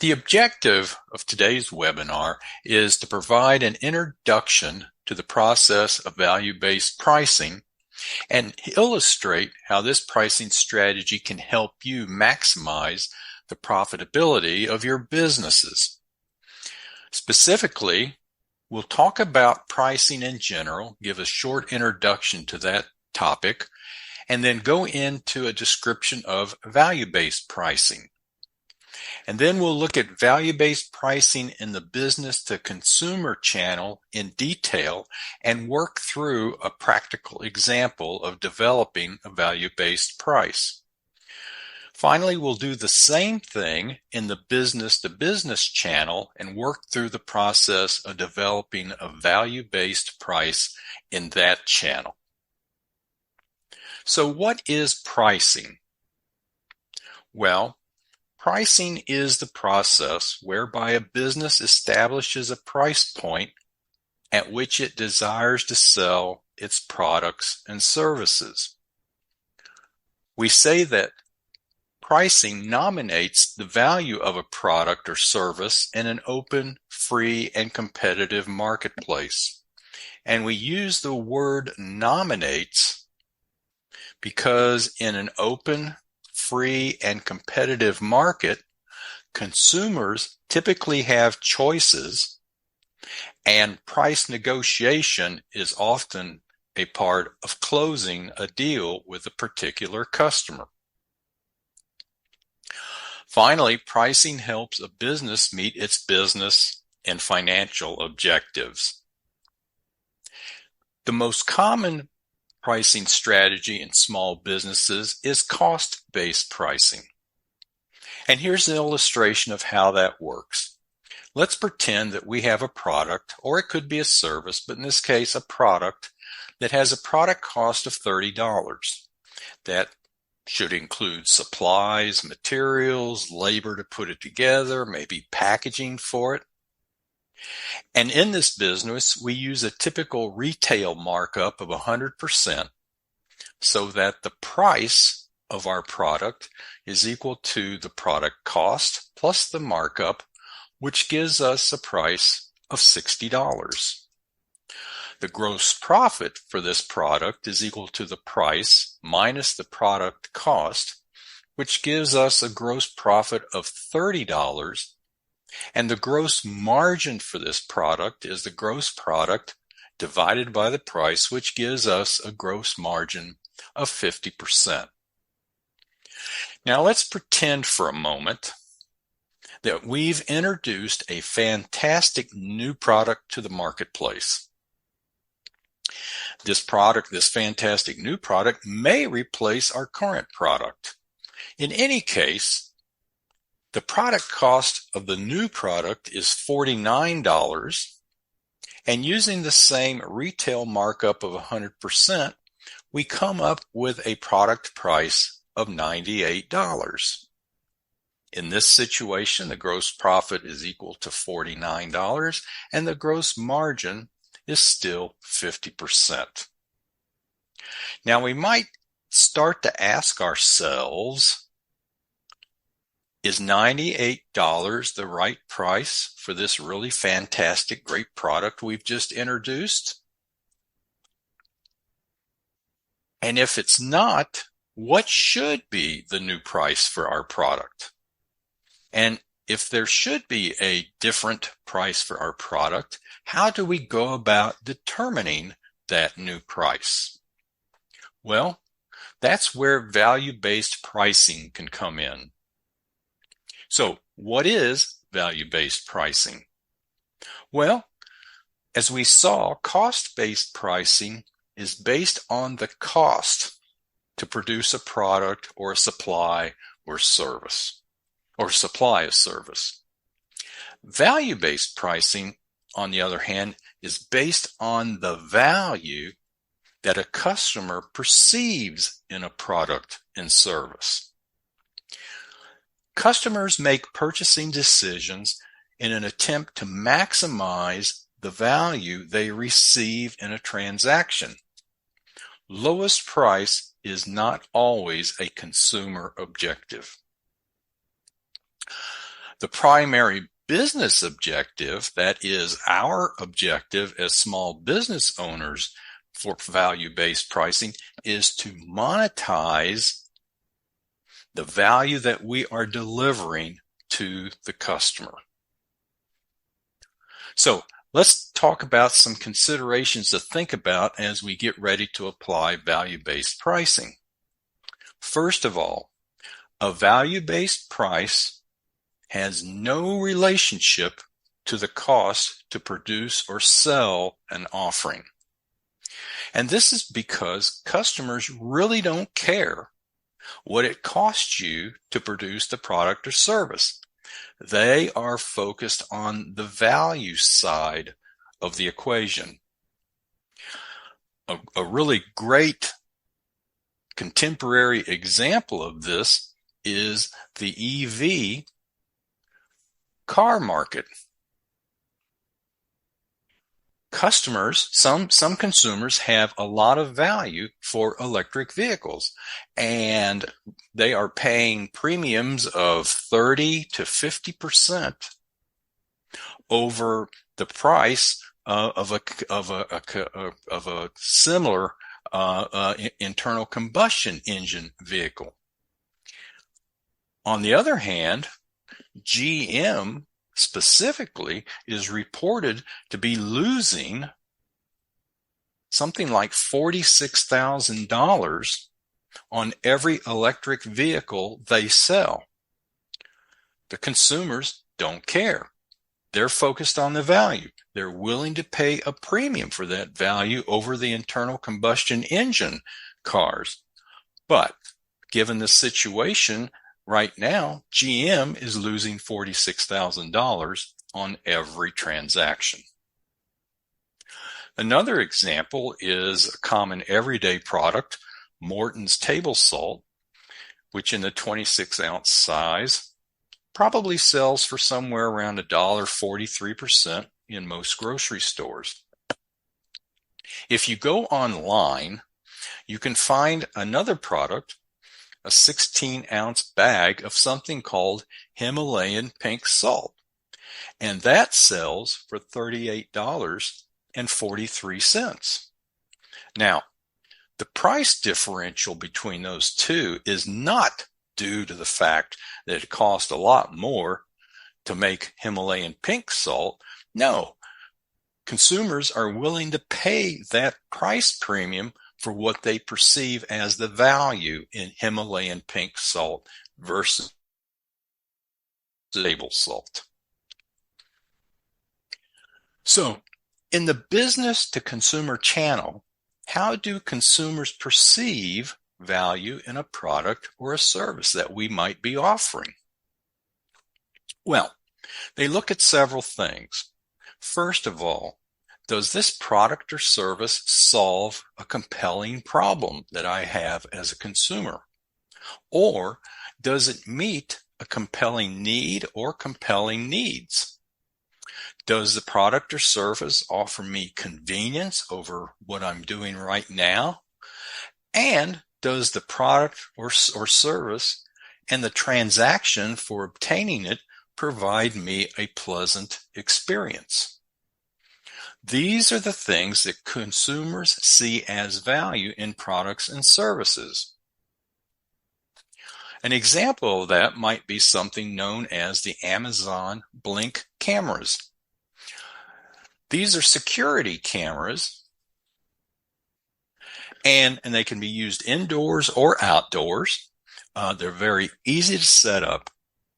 The objective of today's webinar is to provide an introduction to the process of value-based pricing and illustrate how this pricing strategy can help you maximize the profitability of your businesses. Specifically, we'll talk about pricing in general, give a short introduction to that topic, and then go into a description of value-based pricing. And then we'll look at value-based pricing in the business-to-consumer channel in detail and work through a practical example of developing a value-based price. Finally, we'll do the same thing in the business-to-business channel and work through the process of developing a value-based price in that channel. So what is pricing? Well, pricing is the process whereby a business establishes a price point at which it desires to sell its products and services. We say that pricing nominates the value of a product or service in an open, free, and competitive marketplace. And we use the word nominates because in an open, free, and competitive market, consumers typically have choices, and price negotiation is often a part of closing a deal with a particular customer. Finally, pricing helps a business meet its business and financial objectives. The most common pricing strategy in small businesses is cost-based pricing. And here's an illustration of how that works. Let's pretend that we have a product, or it could be a service, but in this case, a product that has a product cost of $30. That should include supplies, materials, labor to put it together, maybe packaging for it. And in this business, we use a typical retail markup of 100% so that the price of our product is equal to the product cost plus the markup, which gives us a price of $60. The gross profit for this product is equal to the price minus the product cost, which gives us a gross profit of $30. And the gross margin for this product is the gross product divided by the price, which gives us a gross margin of 50%. Now let's pretend for a moment that we've introduced a fantastic new product to the marketplace. This fantastic new product may replace our current product. In any case, the product cost of the new product is $49, and using the same retail markup of 100%, we come up with a product price of $98. In this situation, the gross profit is equal to $49, and the gross margin is still 50%. Now we might start to ask ourselves, is $98 the right price for this really fantastic, great product we've just introduced? And if it's not, what should be the new price for our product? And if there should be a different price for our product, how do we go about determining that new price? Well, that's where value-based pricing can come in. So, what is value-based pricing? Well, as we saw, cost-based pricing is based on the cost to produce a product or a supply or service, or supply a service. Value-based pricing, on the other hand, is based on the value that a customer perceives in a product and service. Customers make purchasing decisions in an attempt to maximize the value they receive in a transaction. Lowest price is not always a consumer objective. The primary business objective, that is our objective as small business owners for value-based pricing, is to monetize the value that we are delivering to the customer. So let's talk about some considerations to think about as we get ready to apply value-based pricing. First of all, a value-based price has no relationship to the cost to produce or sell an offering. And this is because customers really don't care what it costs you to produce the product or service. They are focused on the value side of the equation. A really great contemporary example of this is the EV car market. Customers, some consumers have a lot of value for electric vehicles, and they are paying premiums of 30 to 50% over the price of a similar internal combustion engine vehicle. On the other hand, GM specifically is reported to be losing something like $46,000 on every electric vehicle they sell. The consumers don't care. They're focused on the value. They're willing to pay a premium for that value over the internal combustion engine cars. But given the situation right now, GM is losing $46,000 on every transaction. Another example is a common everyday product, Morton's table salt, which in the 26-ounce size probably sells for somewhere around $1.43 in most grocery stores. If you go online, you can find another product, a 16-ounce bag of something called Himalayan pink salt, and that sells for $38.43. Now, the price differential between those two is not due to the fact that it costs a lot more to make Himalayan pink salt. No, consumers are willing to pay that price premium for what they perceive as the value in Himalayan pink salt versus table salt. So, in the business to consumer channel, how do consumers perceive value in a product or a service that we might be offering? Well, they look at several things. First of all, does this product or service solve a compelling problem that I have as a consumer? Or does it meet a compelling need or compelling needs? Does the product or service offer me convenience over what I'm doing right now? And does the product or service and the transaction for obtaining it provide me a pleasant experience? These are the things that consumers see as value in products and services. An example of that might be something known as the Amazon Blink cameras. These are security cameras, and they can be used indoors or outdoors. They're very easy to set up.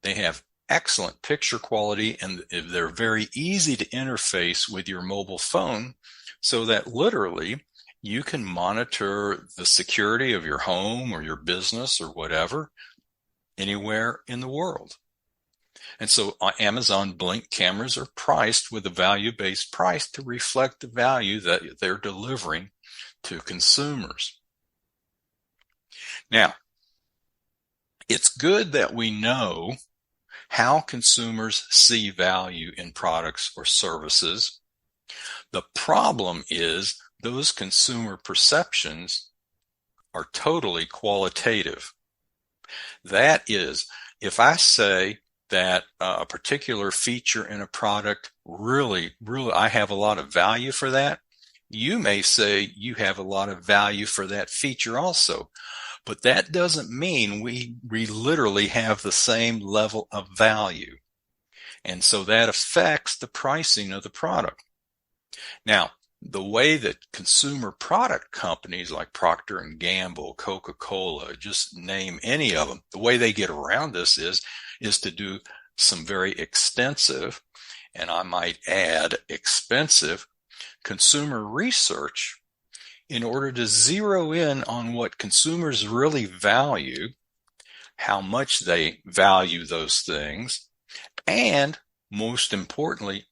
They have excellent picture quality, and they're very easy to interface with your mobile phone so that literally you can monitor the security of your home or your business or whatever anywhere in the world. And so Amazon Blink cameras are priced with a value-based price to reflect the value that they're delivering to consumers. Now, it's good that we know how consumers see value in products or services. The problem is those consumer perceptions are totally qualitative. That is, if I say that a particular feature in a product really, I have a lot of value for that. You may say you have a lot of value for that feature also, but that doesn't mean we literally have the same level of value. And so that affects the pricing of the product. Now, the way that consumer product companies like Procter and Gamble, Coca-Cola, just name any of them, the way they get around this is to do some very extensive, and I might add expensive, consumer research in order to zero in on what consumers really value, how much they value those things, and most importantly,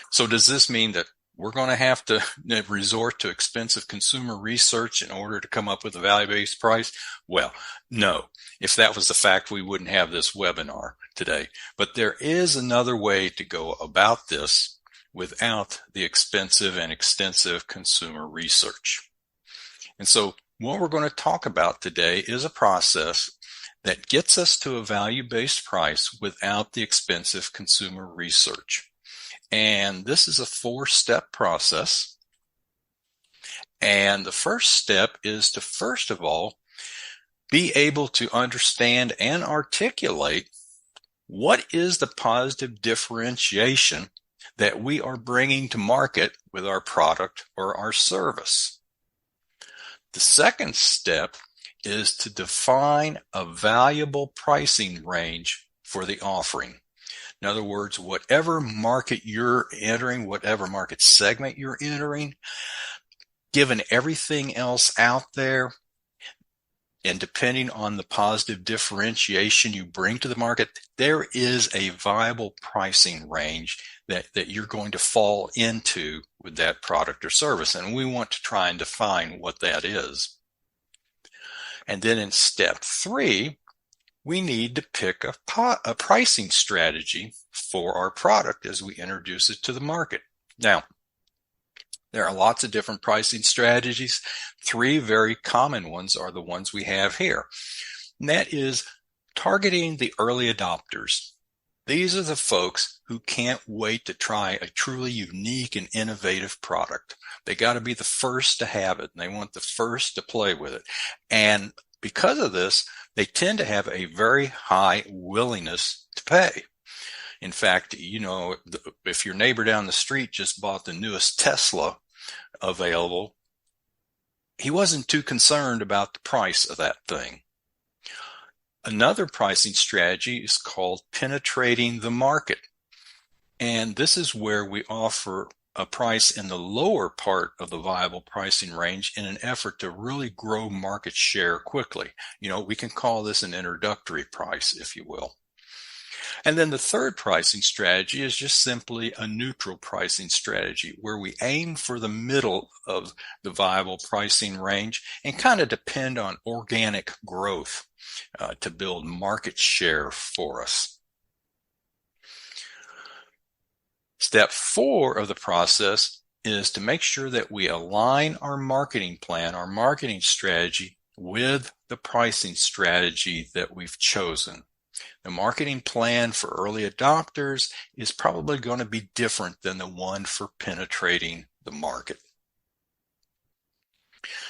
so does this mean that we're going to have to resort to expensive consumer research in order to come up with a value-based price? Well, no. If that was the fact, we wouldn't have this webinar today. But there is another way to go about this without the expensive and extensive consumer research. And so what we're going to talk about today is a process that gets us to a value-based price without the expensive consumer research. And this is a 4-step process. And the first step is to, first of all, be able to understand and articulate what is the positive differentiation that we are bringing to market with our product or our service. The second step is to define a valuable pricing range for the offering. In other words, whatever market you're entering, whatever market segment you're entering, given everything else out there, and depending on the positive differentiation you bring to the market, there is a viable pricing range that you're going to fall into with that product or service. And we want to try and define what that is. And then in step 3, we need to pick a pricing strategy for our product as we introduce it to the market. Now, there are lots of different pricing strategies. 3 very common ones are the ones we have here. And that is targeting the early adopters. These are the folks who can't wait to try a truly unique and innovative product. They got to be the first to have it, and they want the first to play with it. And because of this, they tend to have a very high willingness to pay. In fact, if your neighbor down the street just bought the newest Tesla available, he wasn't too concerned about the price of that thing. Another pricing strategy is called penetrating the market. And this is where we offer a price in the lower part of the viable pricing range in an effort to really grow market share quickly. We can call this an introductory price, if you will. And then the third pricing strategy is just simply a neutral pricing strategy where we aim for the middle of the viable pricing range and kind of depend on organic growth to build market share for us. Step 4 of the process is to make sure that we align our marketing plan, our marketing strategy, with the pricing strategy that we've chosen. The marketing plan for early adopters is probably going to be different than the one for penetrating the market.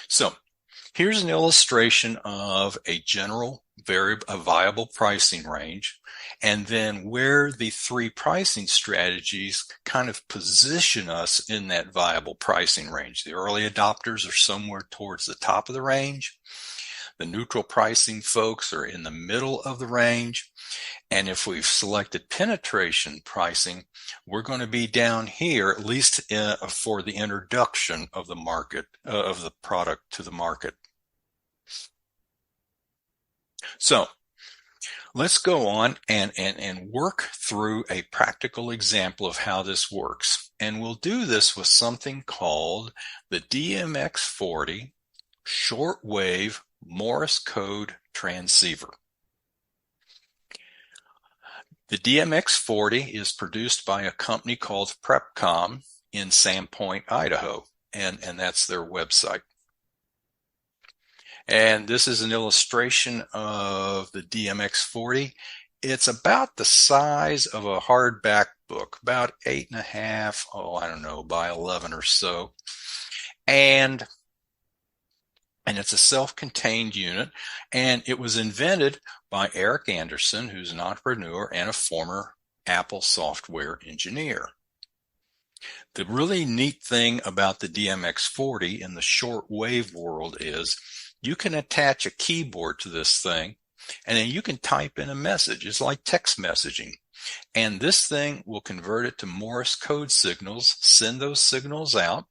So here's an illustration of a general a viable pricing range, and then where the 3 pricing strategies kind of position us in that viable pricing range. The early adopters are somewhere towards the top of the range. The neutral pricing folks are in the middle of the range. And if we've selected penetration pricing, we're going to be down here, at least for the introduction of the market, of the product to the market. So let's go on and work through a practical example of how this works. And we'll do this with something called the DMX40 shortwave Morse code transceiver. The DMX40 is produced by a company called Prepcom in Sandpoint, Idaho, and that's their website. And this is an illustration of the DMX40. It's about the size of a hardback book, about 8.5, I don't know, by 11 or so. And it's a self-contained unit, and it was invented by Eric Anderson, who's an entrepreneur and a former Apple software engineer. The really neat thing about the DMX40 in the shortwave world is you can attach a keyboard to this thing, and then you can type in a message. It's like text messaging. And this thing will convert it to Morse code signals, send those signals out,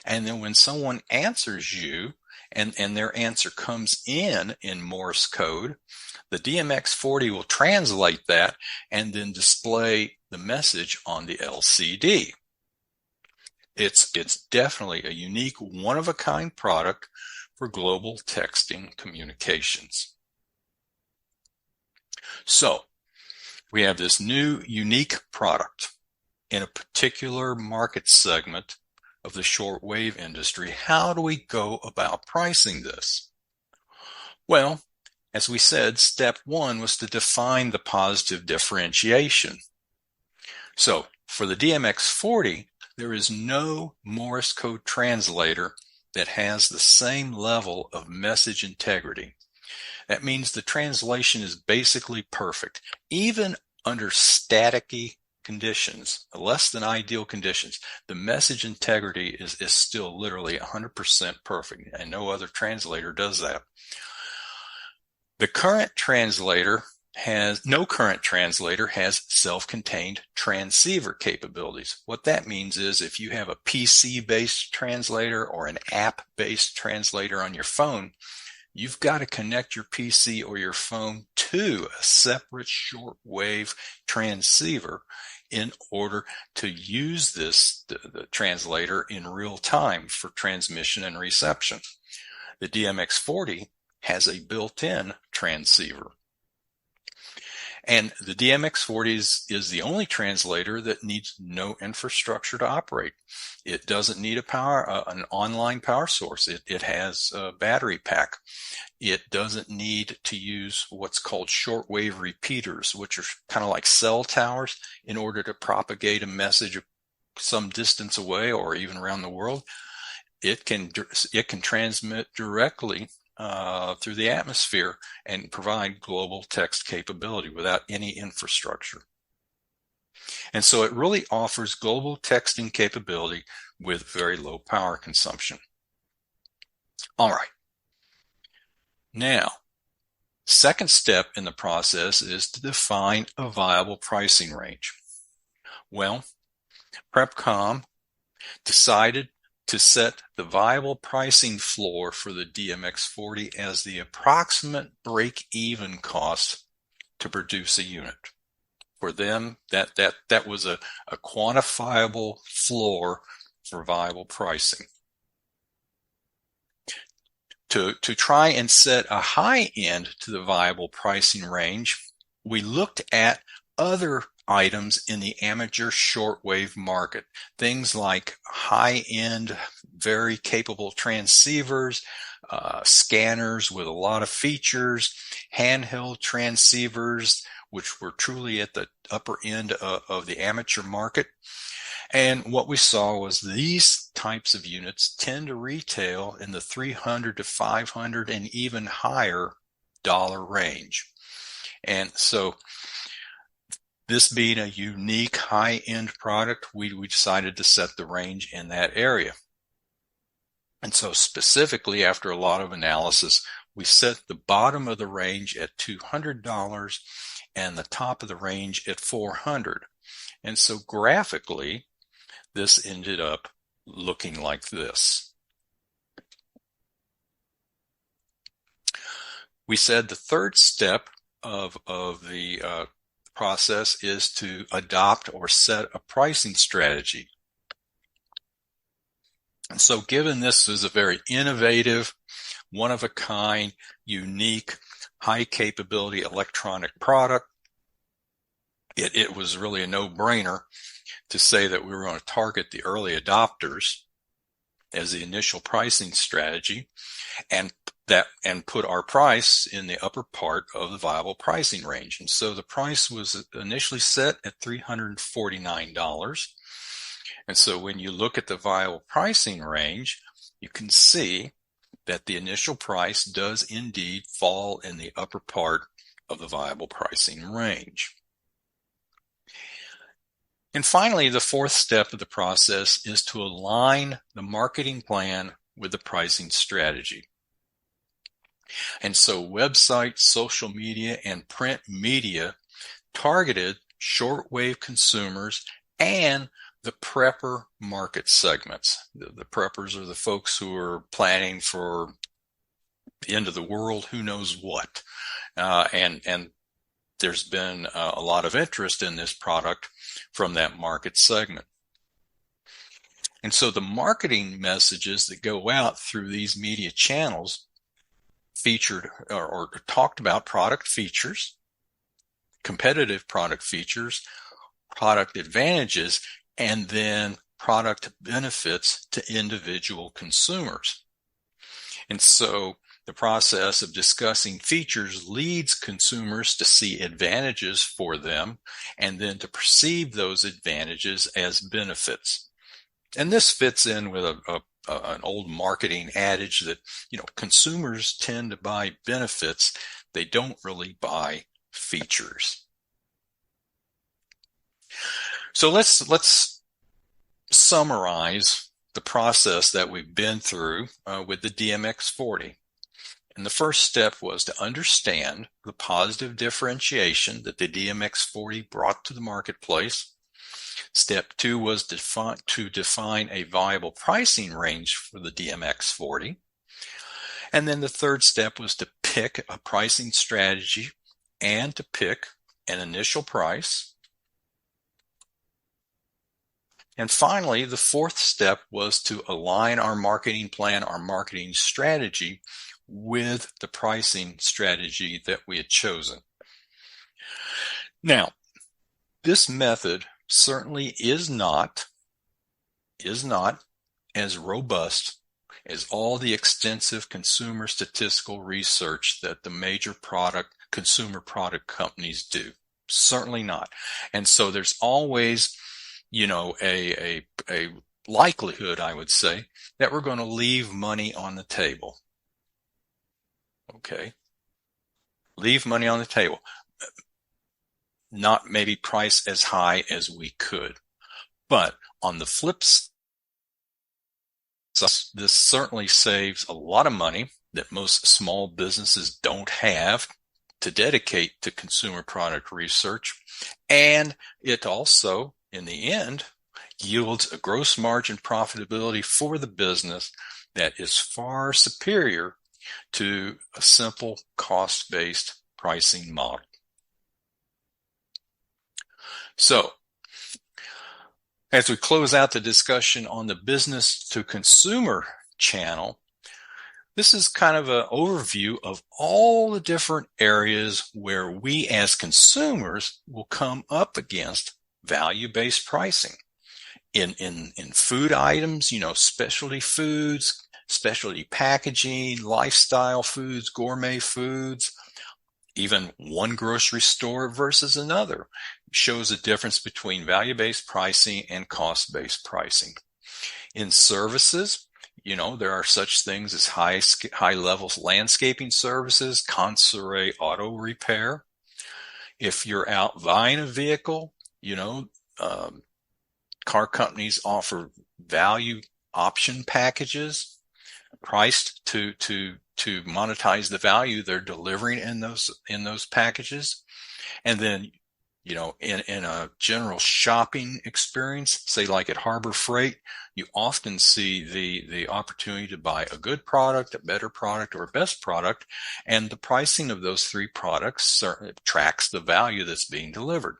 and then when someone answers you, and their answer comes in Morse code, the DMX40 will translate that and then display the message on the LCD. It's definitely a unique, one-of-a-kind product for global texting communications. So we have this new, unique product in a particular market segment of the shortwave industry. How do we go about pricing this? Well, as we said, step one was to define the positive differentiation. So for the DMX40, there is no Morse code translator that has the same level of message integrity. That means the translation is basically perfect, even under staticky conditions, less than ideal conditions. The message integrity is still literally 100% perfect, and no other translator does that. No current translator has self-contained transceiver capabilities. What that means is if you have a PC-based translator or an app-based translator on your phone, you've got to connect your PC or your phone to a separate shortwave transceiver in order to use the translator in real time for transmission and reception. The DMX40 has a built-in transceiver. And the DMX40 is the only translator that needs no infrastructure to operate. It doesn't need an online power source. It has a battery pack. It doesn't need to use what's called shortwave repeaters, which are kind of like cell towers, in order to propagate a message some distance away or even around the world. It can transmit directly through the atmosphere and provide global text capability without any infrastructure. And so it really offers global texting capability with very low power consumption. All right. Now, second step in the process is to define a viable pricing range. Well, PrepCom decided to set the viable pricing floor for the DMX40 as the approximate break-even cost to produce a unit. For them, that was a quantifiable floor for viable pricing. To try and set a high end to the viable pricing range, we looked at other items in the amateur shortwave market. Things like high-end, very capable transceivers, scanners with a lot of features, handheld transceivers, which were truly at the upper end of the amateur market. And what we saw was these types of units tend to retail in the $300 to $500 and even higher dollar range. And so this being a unique high-end product, we decided to set the range in that area. And so specifically, after a lot of analysis, we set the bottom of the range at $200 and the top of the range at $400. And so graphically, this ended up looking like this. We said the third step of the process is to adopt or set a pricing strategy. And so given this is a very innovative, one-of-a-kind, unique, high-capability electronic product, it was really a no-brainer to say that we were going to target the early adopters as the initial pricing strategy and put our price in the upper part of the viable pricing range. And so the price was initially set at $349. And so when you look at the viable pricing range, you can see that the initial price does indeed fall in the upper part of the viable pricing range. And finally, the fourth step of the process is to align the marketing plan with the pricing strategy. And so websites, social media, and print media targeted shortwave consumers and the prepper market segments. The preppers are the folks who are planning for the end of the world, who knows what. And there's been a lot of interest in this product from that market segment. And so the marketing messages that go out through these media channels featured or talked about product features, competitive product features, product advantages, and then product benefits to individual consumers. And so the process of discussing features leads consumers to see advantages for them and then to perceive those advantages as benefits. And this fits in with an old marketing adage that, consumers tend to buy benefits. They don't really buy features. So let's summarize the process that we've been through with the DMX-40. And the first step was to understand the positive differentiation that the DMX-40 brought to the marketplace. Step 2 was to define a viable pricing range for the DMX-40. And then the third step was to pick a pricing strategy and to pick an initial price. And finally, the fourth step was to align our marketing plan, our marketing strategy with the pricing strategy that we had chosen. Now, this method certainly is not as robust as all the extensive consumer statistical research that the major consumer product companies do. Certainly not. And so there's always, a likelihood, I would say, that we're going to leave money on the table. Okay. Leave money on the table. Not maybe price as high as we could. But on the flip side, this certainly saves a lot of money that most small businesses don't have to dedicate to consumer product research. And it also, in the end, yields a gross margin profitability for the business that is far superior to a simple cost-based pricing model. So, as we close out the discussion on the business to consumer channel, this is kind of an overview of all the different areas where we as consumers will come up against value-based pricing. In food items, specialty foods, specialty packaging, lifestyle foods, gourmet foods, even one grocery store versus another shows a difference between value-based pricing and cost-based pricing. In services, there are such things as high-level landscaping services, consignee auto repair. If you're out buying a vehicle, car companies offer value option packages priced to monetize the value they're delivering in those packages. And then, in a general shopping experience, say like at Harbor Freight, you often see the opportunity to buy a good product, a better product, or a best product, and the pricing of those three products certainly tracks the value that's being delivered.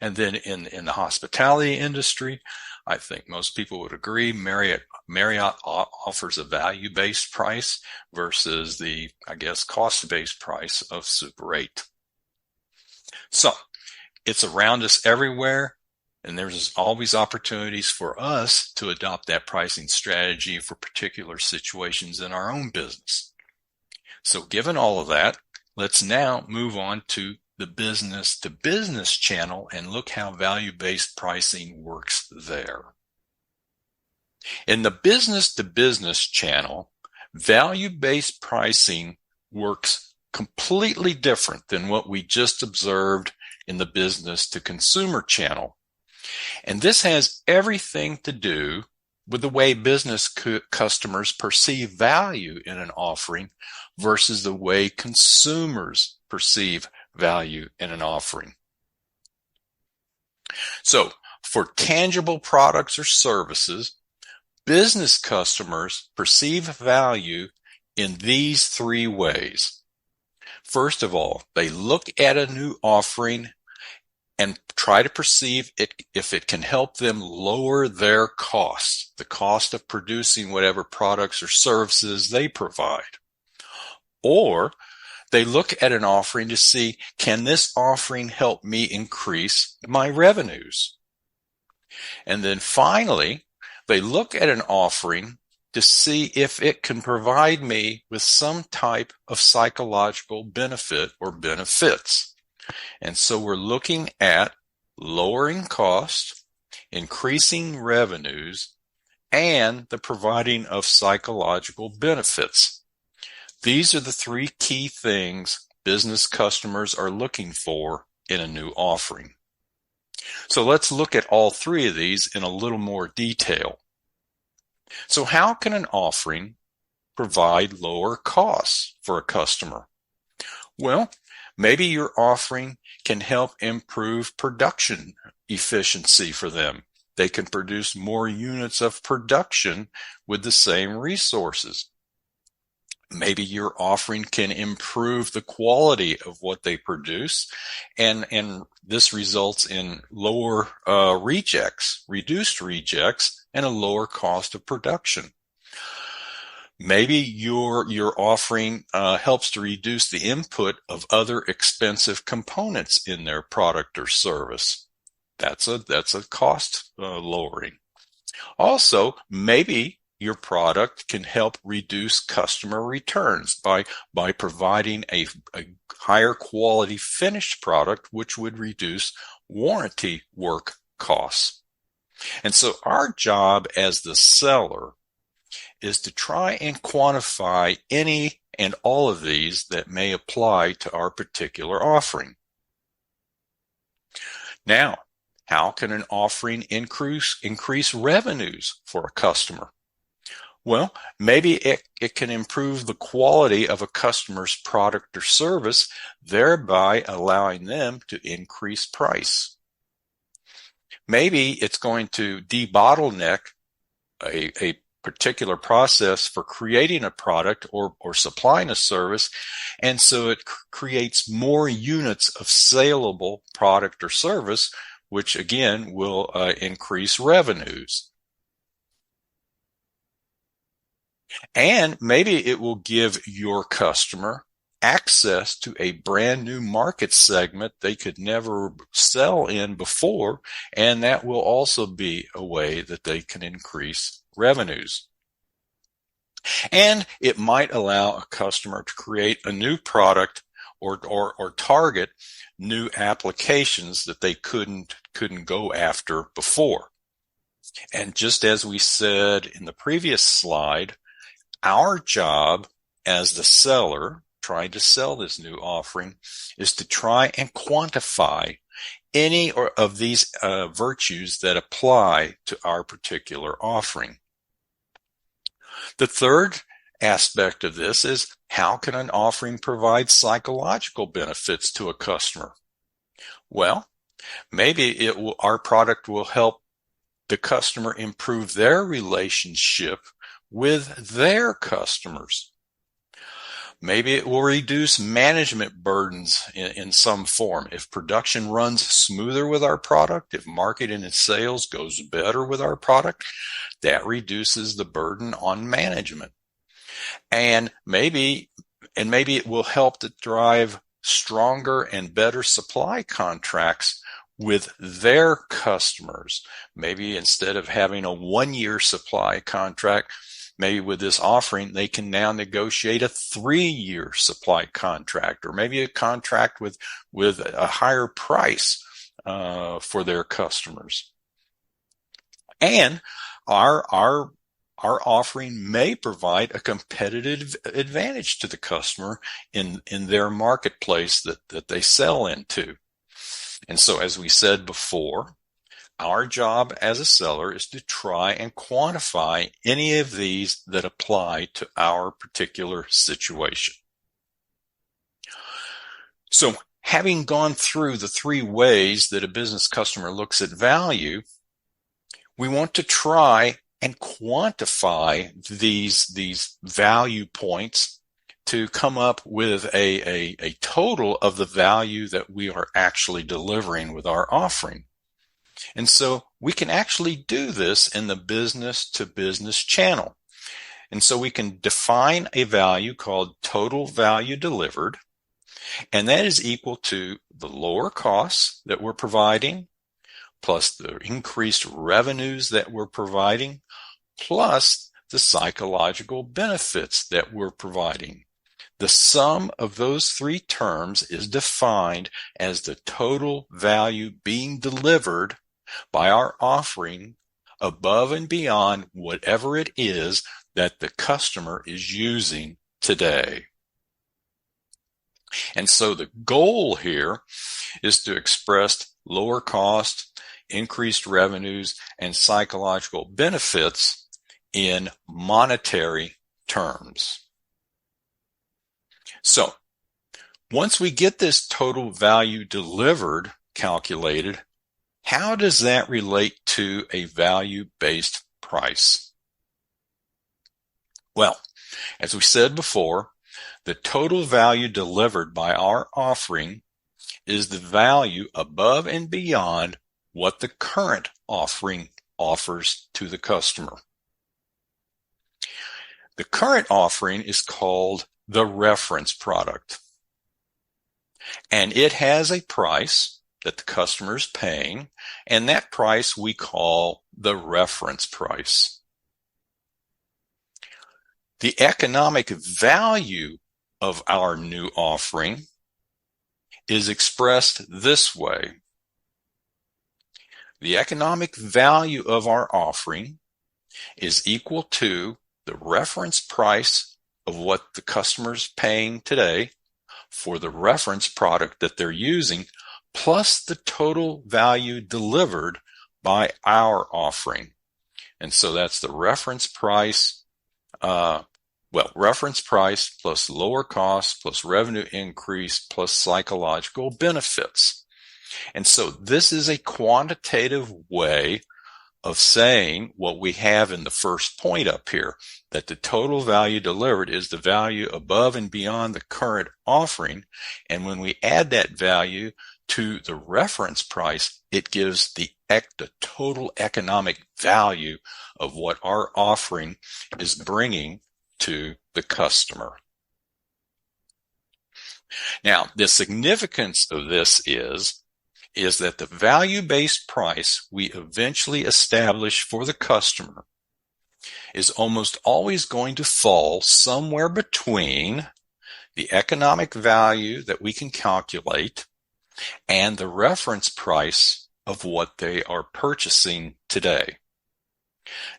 And then in the hospitality industry, I think most people would agree Marriott offers a value-based price versus the, cost-based price of Super 8. So it's around us everywhere. And there's always opportunities for us to adopt that pricing strategy for particular situations in our own business. So given all of that, let's now move on to the business to business channel and look how value-based pricing works there. In the business to business channel, value-based pricing works completely different than what we just observed in the business to consumer channel. And this has everything to do with the way business customers perceive value in an offering versus the way consumers perceive value in an offering. So, for tangible products or services, business customers perceive value in these three ways. First of all, they look at a new offering and try to perceive if it can help them lower their costs, the cost of producing whatever products or services they provide. Or they look at an offering to see, can this offering help me increase my revenues? And then finally, they look at an offering to see if it can provide me with some type of psychological benefit or benefits. And so we're looking at lowering costs, increasing revenues, and the providing of psychological benefits. These are the three key things business customers are looking for in a new offering. So let's look at all three of these in a little more detail. So how can an offering provide lower costs for a customer? Well, maybe your offering can help improve production efficiency for them. They can produce more units of production with the same resources. Maybe your offering can improve the quality of what they produce, and this results in lower reduced rejects, and a lower cost of production. Maybe your offering helps to reduce the input of other expensive components in their product or service. That's a cost lowering. Also, maybe your product can help reduce customer returns by providing a higher quality finished product, which would reduce warranty work costs. And so our job as the seller is to try and quantify any and all of these that may apply to our particular offering. Now, how can an offering increase revenues for a customer? Well, maybe it can improve the quality of a customer's product or service, thereby allowing them to increase price. Maybe it's going to debottleneck a particular process for creating a product or supplying a service, and so it creates more units of saleable product or service, which again will increase revenues. And maybe it will give your customer access to a brand new market segment they could never sell in before, and that will also be a way that they can increase revenues. And it might allow a customer to create a new product or target new applications that they couldn't go after before. And just as we said in the previous slide, our job as the seller trying to sell this new offering is to try and quantify any of these virtues that apply to our particular offering. The third aspect of this is, how can an offering provide psychological benefits to a customer? Well, maybe our product will help the customer improve their relationship with their customers. Maybe it will reduce management burdens in some form. If production runs smoother with our product, if marketing and sales goes better with our product, that reduces the burden on management. And maybe it will help to drive stronger and better supply contracts with their customers. Maybe instead of having a 1-year supply contract, maybe with this offering, they can now negotiate a 3-year supply contract, or maybe a contract with a higher price for their customers. And our offering may provide a competitive advantage to the customer in their marketplace that they sell into. And so, as we said before, our job as a seller is to try and quantify any of these that apply to our particular situation. So, having gone through the 3 ways that a business customer looks at value, we want to try and quantify these value points to come up with a total of the value that we are actually delivering with our offering. And so we can actually do this in the business to business channel. And so we can define a value called total value delivered, and that is equal to the lower costs that we're providing, plus the increased revenues that we're providing, plus the psychological benefits that we're providing. The sum of those 3 terms is defined as the total value being delivered by our offering above and beyond whatever it is that the customer is using today. And so the goal here is to express lower cost, increased revenues, and psychological benefits in monetary terms. So, once we get this total value delivered calculated, how does that relate to a value-based price? Well, as we said before, the total value delivered by our offering is the value above and beyond what the current offering offers to the customer. The current offering is called the reference product, and it has a price that the customer is paying, and that price we call the reference price. The economic value of our new offering is expressed this way. The economic value of our offering is equal to the reference price of what the customer's paying today for the reference product that they're using, plus the total value delivered by our offering. And so that's the reference price, reference price plus lower cost plus revenue increase plus psychological benefits. And so this is a quantitative way of saying what we have in the first point up here, that the total value delivered is the value above and beyond the current offering. And when we add that value to the reference price, it gives the total economic value of what our offering is bringing to the customer. Now, the significance of this is that the value-based price we eventually establish for the customer is almost always going to fall somewhere between the economic value that we can calculate and the reference price of what they are purchasing today.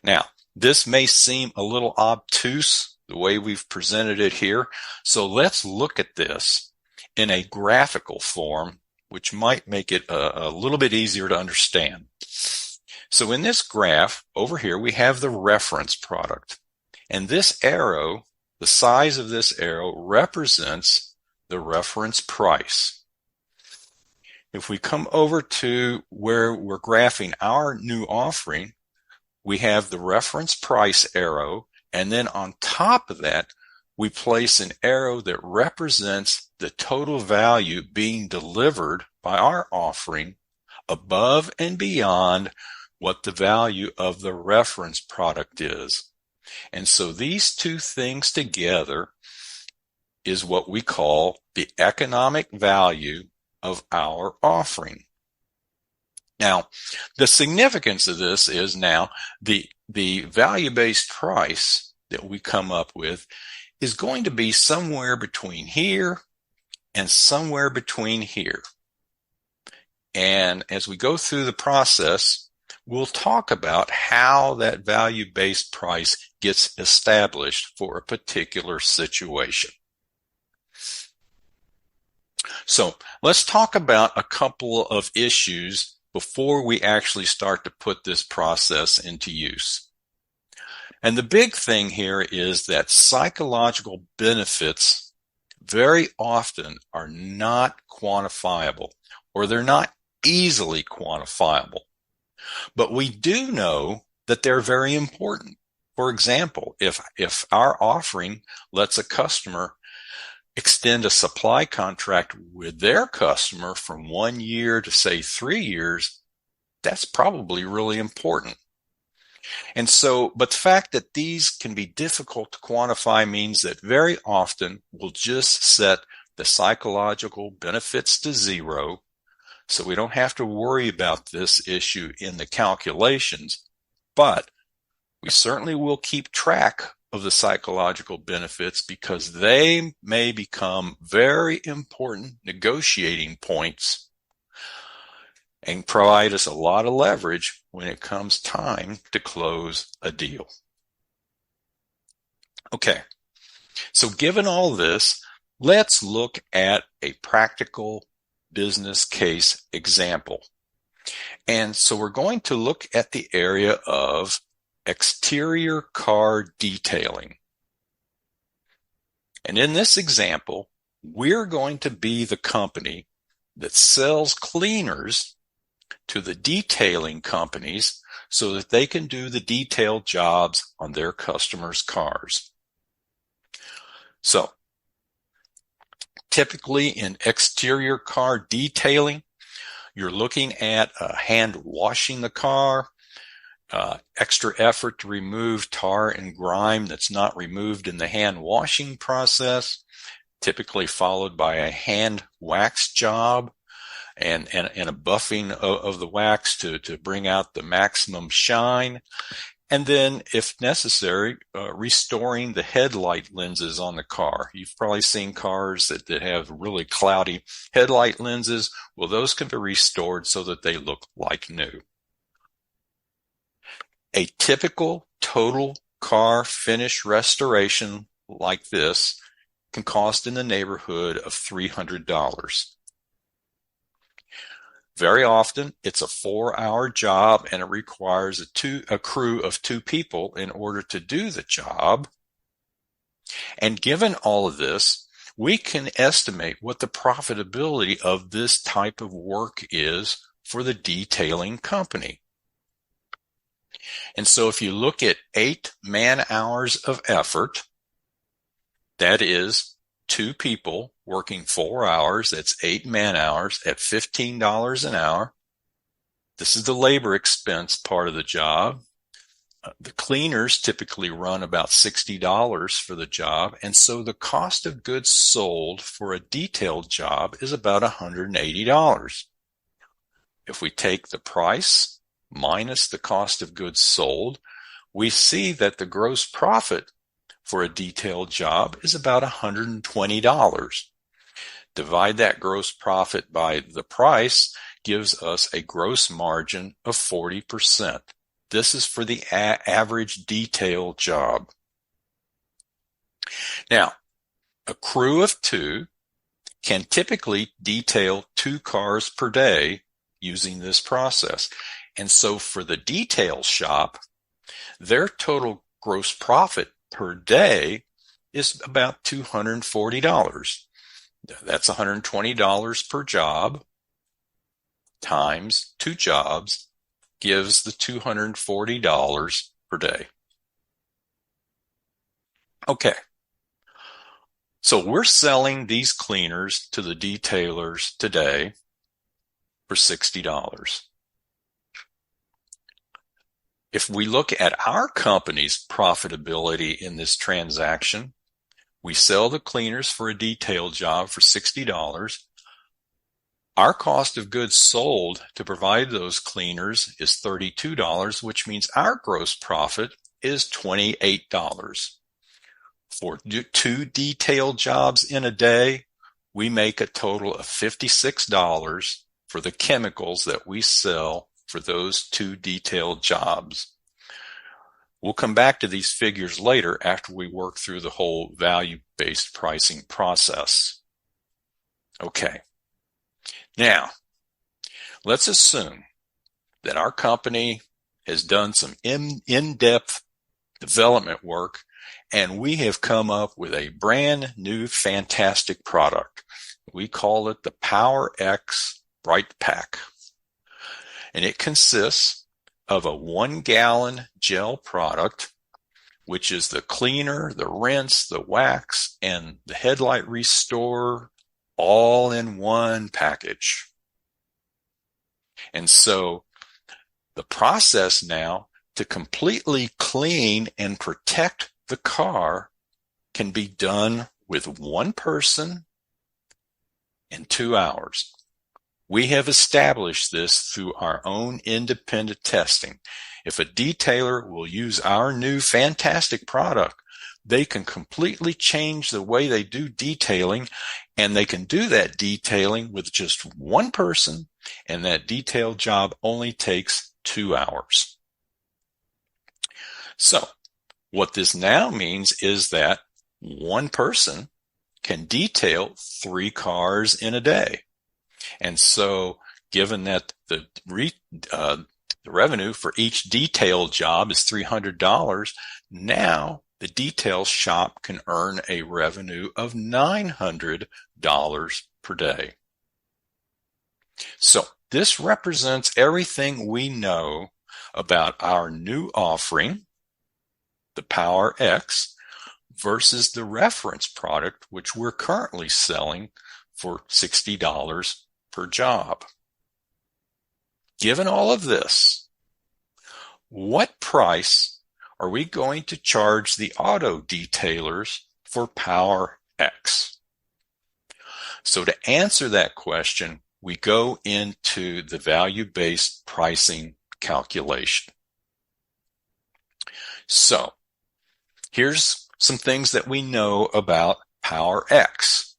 Now, this may seem a little obtuse the way we've presented it here, so let's look at this in a graphical form, which might make it a little bit easier to understand. So in this graph over here, we have the reference product. And this arrow, the size of this arrow represents the reference price. If we come over to where we're graphing our new offering, we have the reference price arrow, and then on top of that, we place an arrow that represents the total value being delivered by our offering above and beyond what the value of the reference product is. And so these two things together is what we call the economic value of our offering. Now, the significance of this is now the value-based price that we come up with is going to be somewhere between here and somewhere between here. And as we go through the process, we'll talk about how that value-based price gets established for a particular situation. So let's talk about a couple of issues before we actually start to put this process into use. And the big thing here is that psychological benefits very often are not quantifiable, or they're not easily quantifiable. But we do know that they're very important. For example, if our offering lets a customer extend a supply contract with their customer from 1 year to, say, 3 years, that's probably really important. And so, but the fact that these can be difficult to quantify means that very often we'll just set the psychological benefits to zero, so we don't have to worry about this issue in the calculations, but we certainly will keep track of the psychological benefits because they may become very important negotiating points and provide us a lot of leverage when it comes time to close a deal. Okay, so given all this, let's look at a practical business case example. And so we're going to look at the area of exterior car detailing. And in this example, we're going to be the company that sells cleaners to the detailing companies so that they can do the detail jobs on their customers' cars. So, typically in exterior car detailing, you're looking at hand washing the car, extra effort to remove tar and grime that's not removed in the hand washing process, typically followed by a hand wax job and a buffing of the wax to bring out the maximum shine. And then, if necessary, restoring the headlight lenses on the car. You've probably seen cars that have really cloudy headlight lenses. Well, those can be restored so that they look like new. A typical total car finish restoration like this can cost in the neighborhood of $300. Very often, it's a 4-hour job and it requires a crew of 2 people in order to do the job. And given all of this, we can estimate what the profitability of this type of work is for the detailing company. And so if you look at 8 man-hours of effort, that is 2 people working 4 hours, that's 8 man-hours at $15 an hour. This is the labor expense part of the job. The cleaners typically run about $60 for the job, and so the cost of goods sold for a detailed job is about $180. If we take the price minus the cost of goods sold, we see that the gross profit for a detailed job is about $120. Divide that gross profit by the price gives us a gross margin of 40%. This is for the average detail job. Now, a crew of 2 can typically detail 2 cars per day using this process. And so for the detail shop, their total gross profit per day is about $240. That's $120 per job times 2 jobs gives the $240 per day. Okay. So we're selling these cleaners to the detailers today for $60. If we look at our company's profitability in this transaction, we sell the cleaners for a detail job for $60. Our cost of goods sold to provide those cleaners is $32, which means our gross profit is $28. For 2 detailed jobs in a day, we make a total of $56 for the chemicals that we sell for those 2 detailed jobs. We'll come back to these figures later after we work through the whole value-based pricing process. Okay. Now, let's assume that our company has done some in-depth development work and we have come up with a brand new fantastic product. We call it the Power X Bright Pack. And it consists of a 1-gallon gel product, which is the cleaner, the rinse, the wax, and the headlight restore all in one package. And so the process now to completely clean and protect the car can be done with 1 person in 2 hours. We have established this through our own independent testing. If a detailer will use our new fantastic product, they can completely change the way they do detailing, and they can do that detailing with just 1 person, and that detail job only takes 2 hours. So, what this now means is that 1 person can detail 3 cars in a day. And so, given that the revenue for each detail job is $300, now the detail shop can earn a revenue of $900 per day. So, this represents everything we know about our new offering, the Power X, versus the reference product, which we're currently selling for $60 per job. Given all of this, what price are we going to charge the auto detailers for Power X? So to answer that question, we go into the value-based pricing calculation. So here's some things that we know about Power X.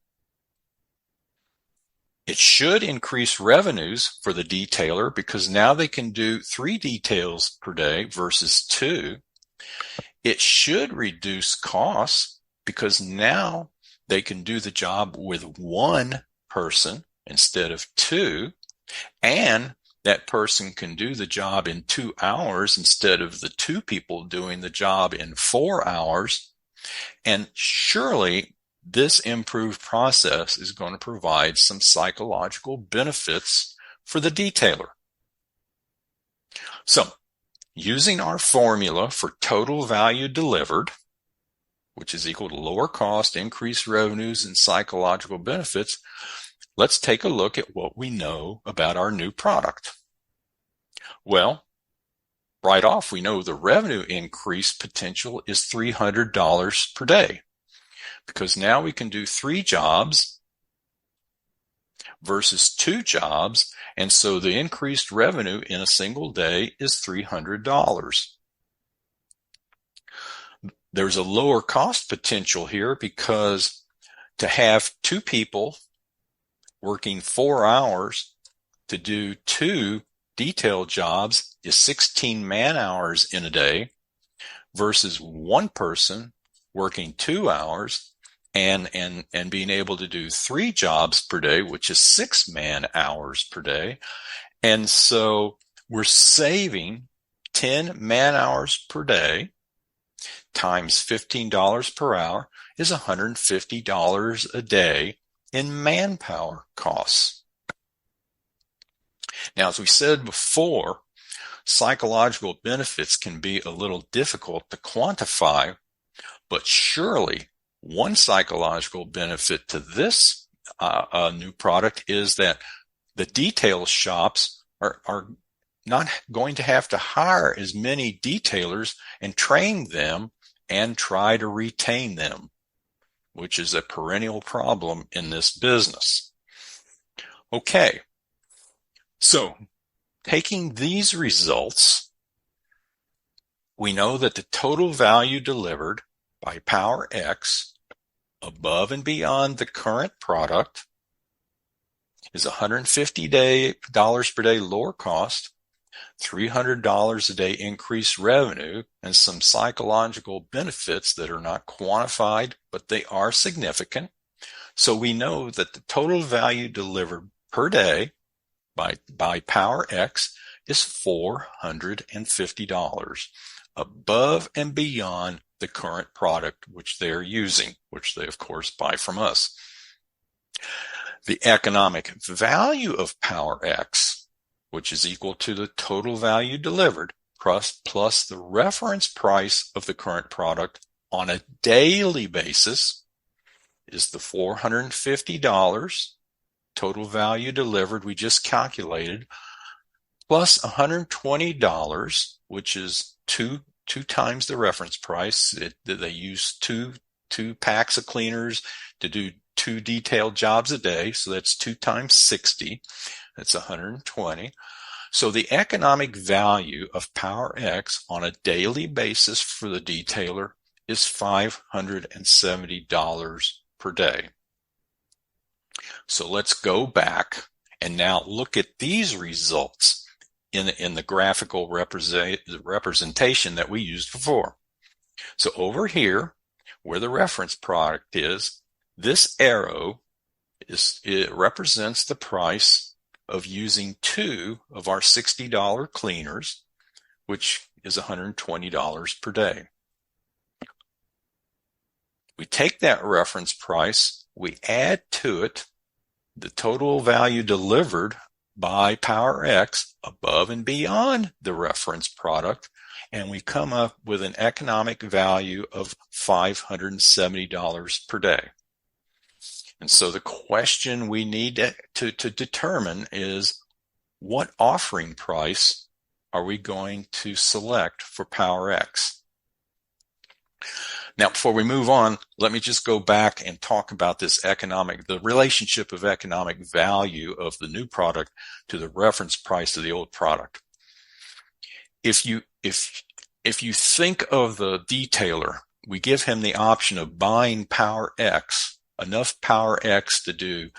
It should increase revenues for the detailer because now they can do 3 details per day versus 2. It should reduce costs because now they can do the job with 1 person instead of 2, and that person can do the job in 2 hours instead of the 2 people doing the job in 4 hours. And surely this improved process is going to provide some psychological benefits for the detailer. So, using our formula for total value delivered, which is equal to lower cost, increased revenues, and psychological benefits, let's take a look at what we know about our new product. Well, right off, we know the revenue increase potential is $300 per day, because now we can do 3 jobs versus 2 jobs, and so the increased revenue in a single day is $300. There's a lower cost potential here because to have 2 people working 4 hours to do 2 detail jobs is 16 man-hours in a day versus 1 person working 2 hours and being able to do 3 jobs per day, which is 6 man-hours per day. And so we're saving 10 man-hours per day times $15 per hour is $150 a day in manpower costs. Now, as we said before, psychological benefits can be a little difficult to quantify, but surely one psychological benefit to this new product is that the detail shops are not going to have to hire as many detailers and train them and try to retain them, which is a perennial problem in this business. Okay, so taking these results, we know that the total value delivered by Power X above and beyond the current product is $150 per day lower cost, $300 a day increased revenue, and some psychological benefits that are not quantified, but they are significant. So we know that the total value delivered per day by Power X is $450 above and beyond the current product which they're using, which they of course buy from us. The economic value of Power X, which is equal to the total value delivered plus the reference price of the current product on a daily basis, is the $450 total value delivered we just calculated, plus $120, which is two times the reference price. They use two packs of cleaners to do 2 detailed jobs a day, so that's 2 times 60. That's 120. So the economic value of Power X on a daily basis for the detailer is $570 per day. So let's go back and now look at these results in the graphical representation that we used before. So over here, where the reference product is, this arrow it represents the price of using 2 of our $60 cleaners, which is $120 per day. We take that reference price, we add to it the total value delivered by Power X above and beyond the reference product, and we come up with an economic value of $570 per day. And so the question we need to determine is, what offering price are we going to select for Power X? Now, before we move on, let me just go back and talk about the relationship of economic value of the new product to the reference price of the old product. If you think of the detailer, we give him the option of buying Power X, enough Power X to do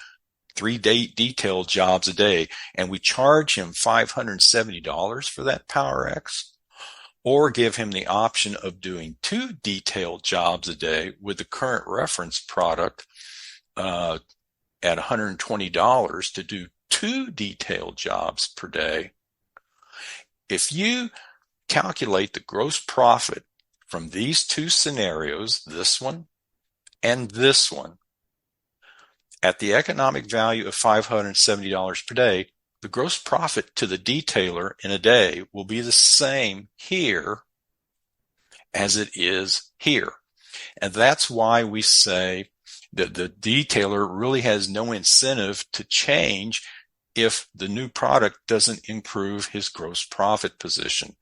3 detailed jobs a day, and we charge him $570 for that Power X, or give him the option of doing 2 detailed jobs a day with the current reference product at $120 to do 2 detailed jobs per day. If you calculate the gross profit from these 2 scenarios, this one and this one, at the economic value of $570 per day, the gross profit to the detailer in a day will be the same here as it is here. And that's why we say that the detailer really has no incentive to change if the new product doesn't improve his gross profit position.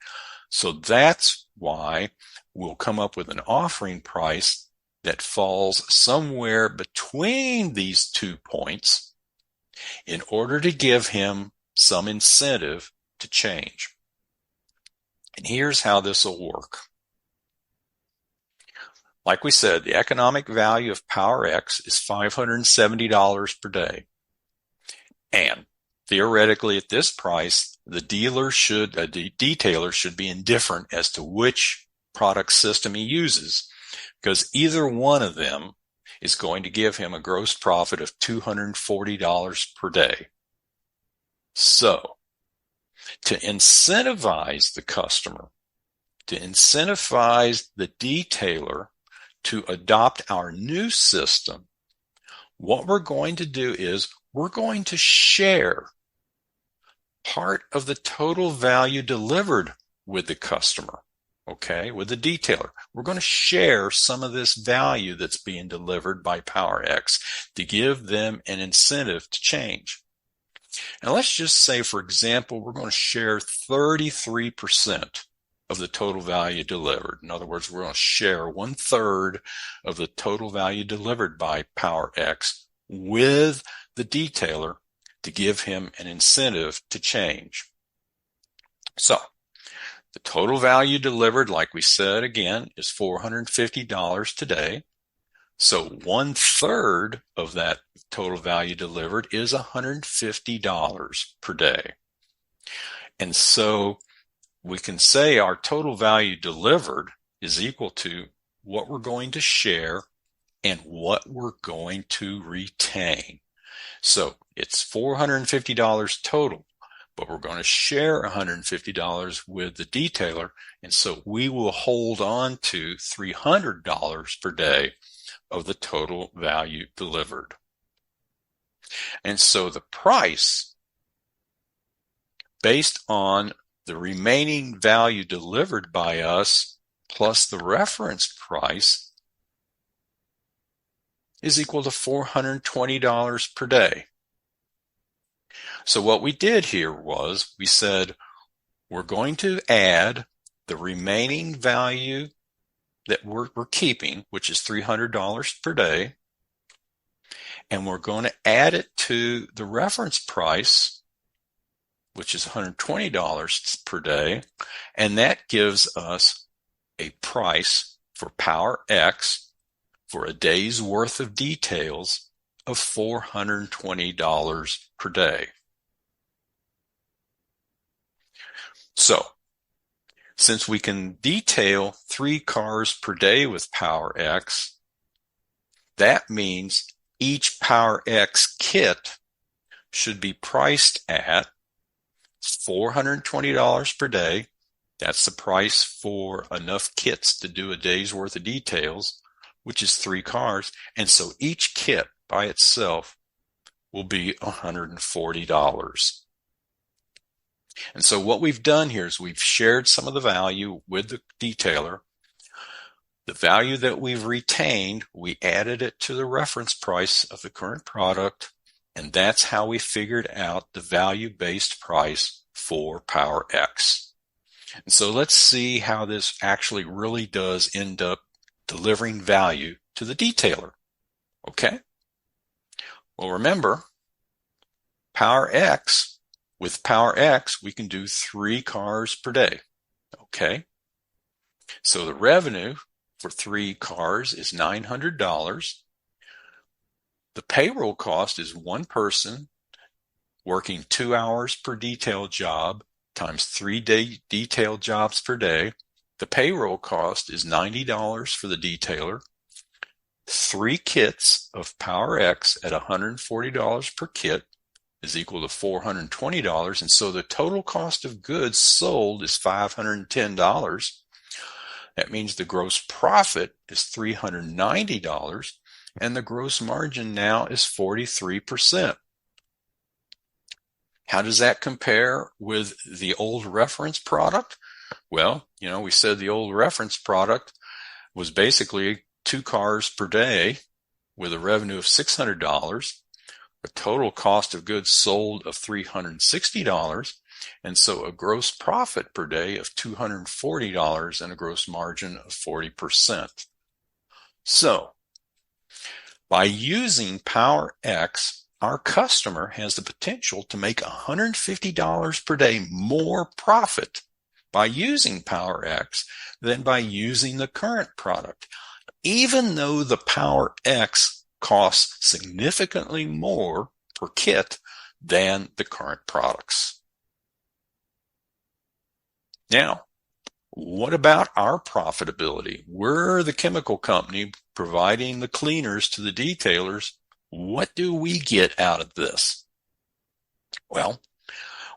So that's why we'll come up with an offering price that falls somewhere between these 2 points in order to give him some incentive to change. And here's how this will work. Like we said, the economic value of Power X is $570 per day. And theoretically, at this price, the detailer should be indifferent as to which product system he uses, because either one of them is going to give him a gross profit of $240 per day. So, to incentivize the customer, to incentivize the detailer to adopt our new system, what we're going to do is we're going to share part of the total value delivered with the customer, okay, with the detailer. We're going to share some of this value that's being delivered by Power X to give them an incentive to change. And let's just say, for example, we're going to share 33% of the total value delivered. In other words, we're going to share 1/3 of the total value delivered by Power X with the detailer to give him an incentive to change. So the total value delivered, like we said again, is $450 today. So 1/3 of that total value delivered is $150 per day. And so we can say our total value delivered is equal to what we're going to share and what we're going to retain. So it's $450 total, but we're going to share $150 with the detailer. And so we will hold on to $300 per day of the total value delivered. And so the price, based on the remaining value delivered by us plus the reference price, is equal to $420 per day. So what we did here was we said we're going to add the remaining value that we're keeping, which is $300 per day, and we're going to add it to the reference price, which is $120 per day, and that gives us a price for Power X for a day's worth of details of $420 per day. So, since we can detail 3 cars per day with Power X, that means each Power X kit should be priced at $420 per day. That's the price for enough kits to do a day's worth of details, which is 3 cars. And so each kit by itself will be $140. And so what we've done here is we've shared some of the value with the detailer. The value that we've retained, we added it to the reference price of the current product, and that's how we figured out the value-based price for Power X. And so let's see how this actually really does end up delivering value to the detailer. Okay? Well, remember, with Power X, we can do 3 cars per day. Okay? So the revenue for 3 cars is $900. The payroll cost is 1 person working 2 hours per detail job times 3 detail jobs per day. The payroll cost is $90 for the detailer. 3 kits of Power X at $140 per kit is equal to $420. And so the total cost of goods sold is $510. That means the gross profit is $390, and the gross margin now is 43%. How does that compare with the old reference product? Well, we said the old reference product was basically 2 cars per day with a revenue of $600, a total cost of goods sold of $360, and so a gross profit per day of $240 and a gross margin of 40%. So, by using Power X, our customer has the potential to make $150 per day more profit by using Power X than by using the current product, even though the Power X costs significantly more per kit than the current products. Now, what about our profitability? We're the chemical company providing the cleaners to the detailers. What do we get out of this? Well,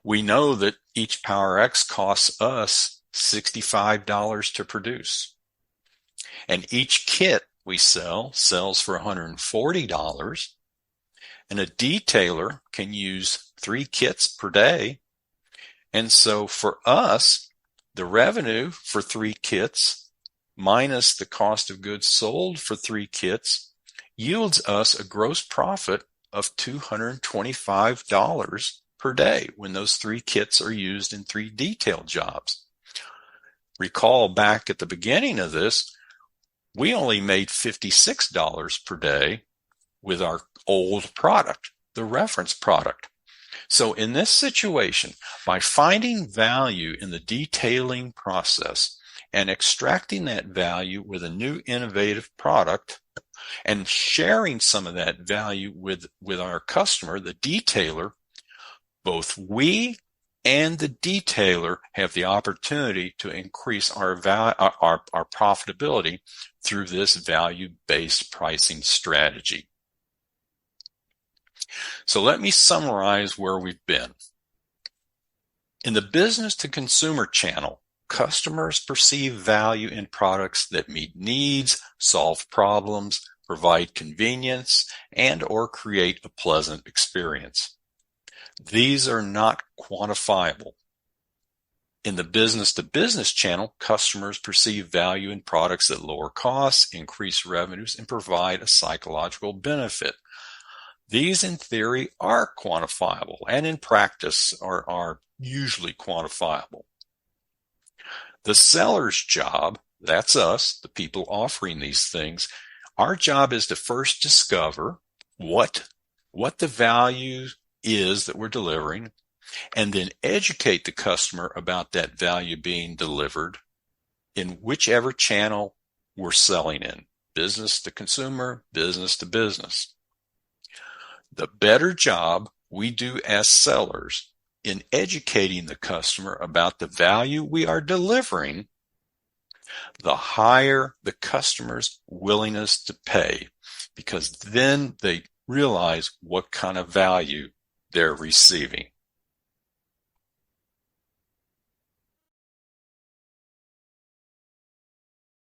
we know that each Power X costs us $65 to produce. And each kit we sells for $140. And a detailer can use 3 kits per day. And so for us, the revenue for 3 kits minus the cost of goods sold for 3 kits yields us a gross profit of $225 per day when those 3 kits are used in 3 detail jobs. Recall back at the beginning of this, we only made $56 per day with our old product, the reference product. So in this situation, by finding value in the detailing process and extracting that value with a new innovative product and sharing some of that value with our customer, the detailer, both we and the detailer have the opportunity to increase our profitability through this value-based pricing strategy. So let me summarize where we've been. In the business to consumer channel, customers perceive value in products that meet needs, solve problems, provide convenience, and or create a pleasant experience. These are not quantifiable. In the business-to-business channel, customers perceive value in products that lower costs, increase revenues, and provide a psychological benefit. These, in theory, are quantifiable, and in practice are usually quantifiable. The seller's job, that's us, the people offering these things, our job is to first discover what the value is that we're delivering, and then educate the customer about that value being delivered in whichever channel we're selling in, business to consumer, business to business. The better job we do as sellers in educating the customer about the value we are delivering, the higher the customer's willingness to pay, because then they realize what kind of value they're receiving.